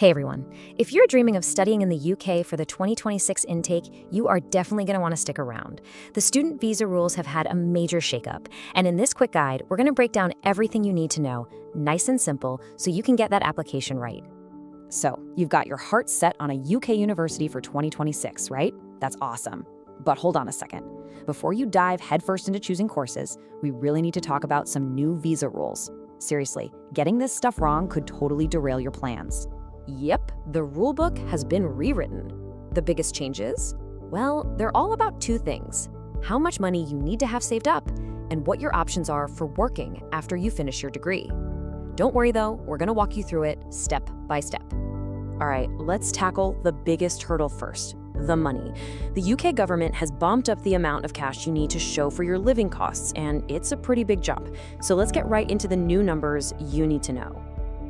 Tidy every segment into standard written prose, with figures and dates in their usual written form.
Hey everyone, if you're dreaming of studying in the UK for the 2026 intake, you are definitely going to want to stick around. The student visa rules have had a major shakeup, and in this quick guide, we're going to break down everything you need to know, nice and simple, so you can get that application right. So, you've got your heart set on a UK university for 2026, right? That's awesome. But hold on a second. Before you dive headfirst into choosing courses, we really need to talk about some new visa rules. Seriously, getting this stuff wrong could totally derail your plans. Yep, the rulebook has been rewritten. The biggest changes? Well, they're all about two things: how much money you need to have saved up, and what your options are for working after you finish your degree. Don't worry though, we're gonna walk you through it step by step. All right, let's tackle the biggest hurdle first: the money. The UK government has bumped up the amount of cash you need to show for your living costs, and it's a pretty big jump. So let's get right into the new numbers you need to know.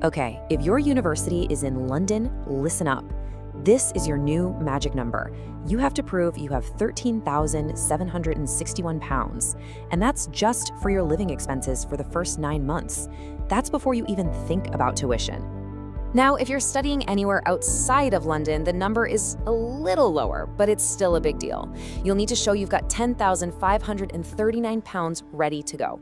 Okay, if your university is in London, listen up. This is your new magic number. You have to prove you have £13,761, and that's just for your living expenses for the first 9 months. That's before you even think about tuition. Now, if you're studying anywhere outside of London, the number is a little lower, but it's still a big deal. You'll need to show you've got £10,539 ready to go.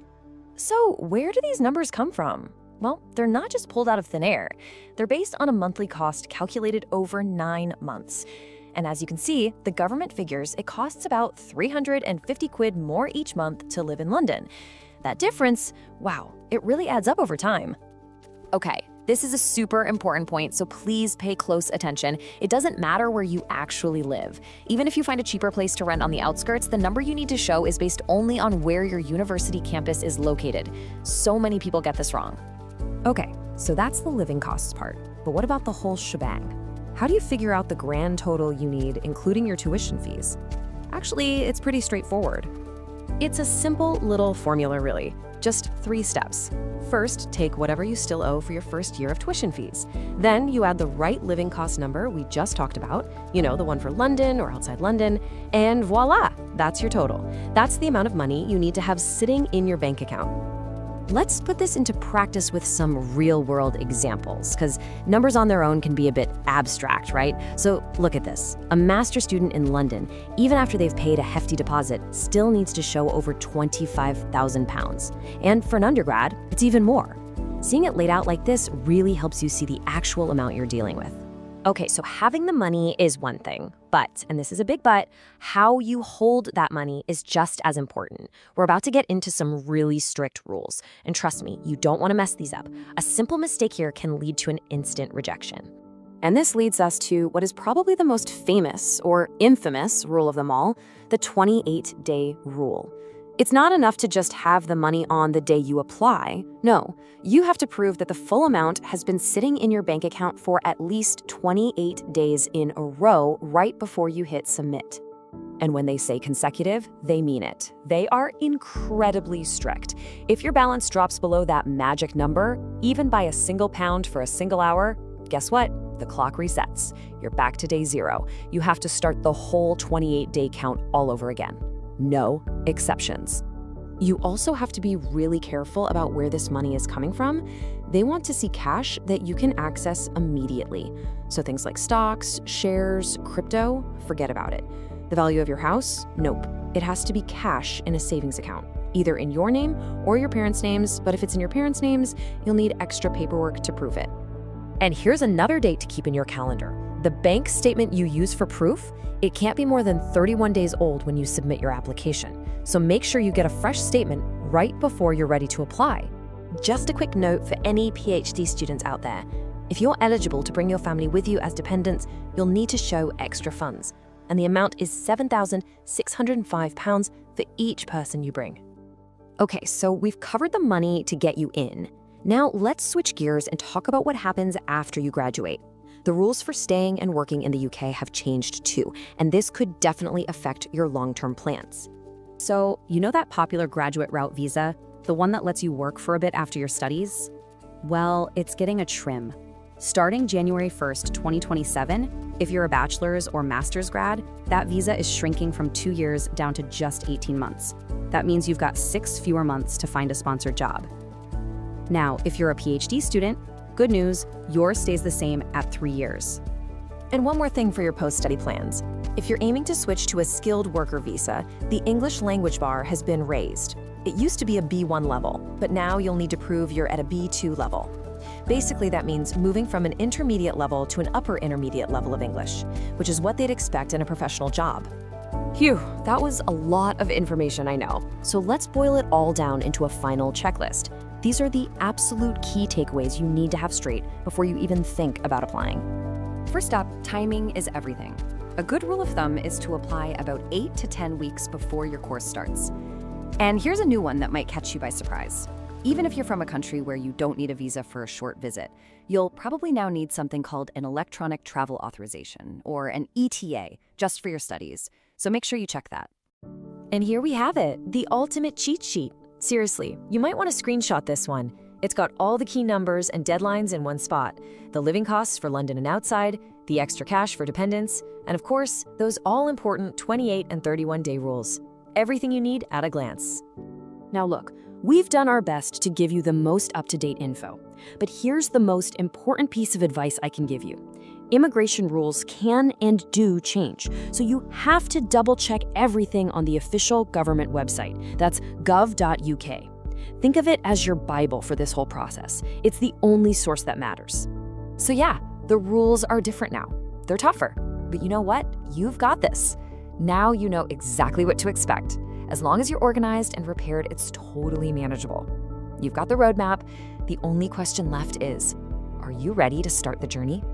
So, where do these numbers come from? Well, they're not just pulled out of thin air. They're based on a monthly cost calculated over 9 months. And as you can see, the government figures it costs about 350 quid more each month to live in London. That difference, wow, it really adds up over time. Okay, this is a super important point, so please pay close attention. It doesn't matter where you actually live. Even if you find a cheaper place to rent on the outskirts, the number you need to show is based only on where your university campus is located. So many people get this wrong. Okay, so that's the living costs part. But what about the whole shebang? How do you figure out the grand total you need, including your tuition fees? Actually, it's pretty straightforward. It's a simple little formula, really. Just 3 steps. First, take whatever you still owe for your first year of tuition fees. Then you add the right living cost number we just talked about, you know, the one for London or outside London, and voila, that's your total. That's the amount of money you need to have sitting in your bank account. Let's put this into practice with some real-world examples, because numbers on their own can be a bit abstract, right? So look at this. A master's student in London, even after they've paid a hefty deposit, still needs to show over £25,000. And for an undergrad, it's even more. Seeing it laid out like this really helps you see the actual amount you're dealing with. Okay, so having the money is one thing, but, and this is a big but, how you hold that money is just as important. We're about to get into some really strict rules, and trust me, you don't want to mess these up. A simple mistake here can lead to an instant rejection. And this leads us to what is probably the most famous or infamous rule of them all, the 28-day rule. It's not enough to just have the money on the day you apply. No, you have to prove that the full amount has been sitting in your bank account for at least 28 days in a row right before you hit submit. And when they say consecutive, they mean it. They are incredibly strict. If your balance drops below that magic number, even by a single pound for a single hour, guess what? The clock resets. You're back to day 0. You have to start the whole 28-day count all over again. No exceptions. You also have to be really careful about where this money is coming from. They want to see cash that you can access immediately. So things like stocks, shares, crypto, forget about it. The value of your house? Nope. It has to be cash in a savings account, either in your name or your parents' names, but if it's in your parents' names, you'll need extra paperwork to prove it. And here's another date to keep in your calendar. The bank statement you use for proof, it can't be more than 31 days old when you submit your application. So make sure you get a fresh statement right before you're ready to apply. Just a quick note for any PhD students out there. If you're eligible to bring your family with you as dependents, you'll need to show extra funds. And the amount is £7,605 for each person you bring. Okay, so we've covered the money to get you in. Now let's switch gears and talk about what happens after you graduate. The rules for staying and working in the UK have changed too, and this could definitely affect your long-term plans. So, you know that popular graduate route visa, the one that lets you work for a bit after your studies? Well, it's getting a trim. Starting January 1st, 2027, if you're a bachelor's or master's grad, that visa is shrinking from 2 years down to just 18 months. That means you've got 6 fewer months to find a sponsored job. Now, if you're a PhD student, Good news, yours stays the same at 3 years. And one more thing for your post-study plans. If you're aiming to switch to a skilled worker visa, the English language bar has been raised. It used to be a B1 level, but now you'll need to prove you're at a B2 level. Basically, that means moving from an intermediate level to an upper intermediate level of English, which is what they'd expect in a professional job. Phew, that was a lot of information, I know. So let's boil it all down into a final checklist. These are the absolute key takeaways you need to have straight before you even think about applying. First up, timing is everything. A good rule of thumb is to apply about 8 to 10 weeks before your course starts. And here's a new one that might catch you by surprise. Even if you're from a country where you don't need a visa for a short visit, you'll probably now need something called an Electronic Travel Authorization, or an ETA, just for your studies. So make sure you check that. And here we have it, the ultimate cheat sheet. Seriously, you might want to screenshot this one. It's got all the key numbers and deadlines in one spot, the living costs for London and outside, the extra cash for dependents, and of course, those all-important 28 and 31-day rules. Everything you need at a glance. Now look, we've done our best to give you the most up-to-date info, but here's the most important piece of advice I can give you. Immigration rules can and do change, so you have to double-check everything on the official government website. That's gov.uk. Think of it as your Bible for this whole process. It's the only source that matters. So yeah, the rules are different now. They're tougher. But you know what? You've got this. Now you know exactly what to expect. As long as you're organized and prepared, it's totally manageable. You've got the roadmap. The only question left is, are you ready to start the journey?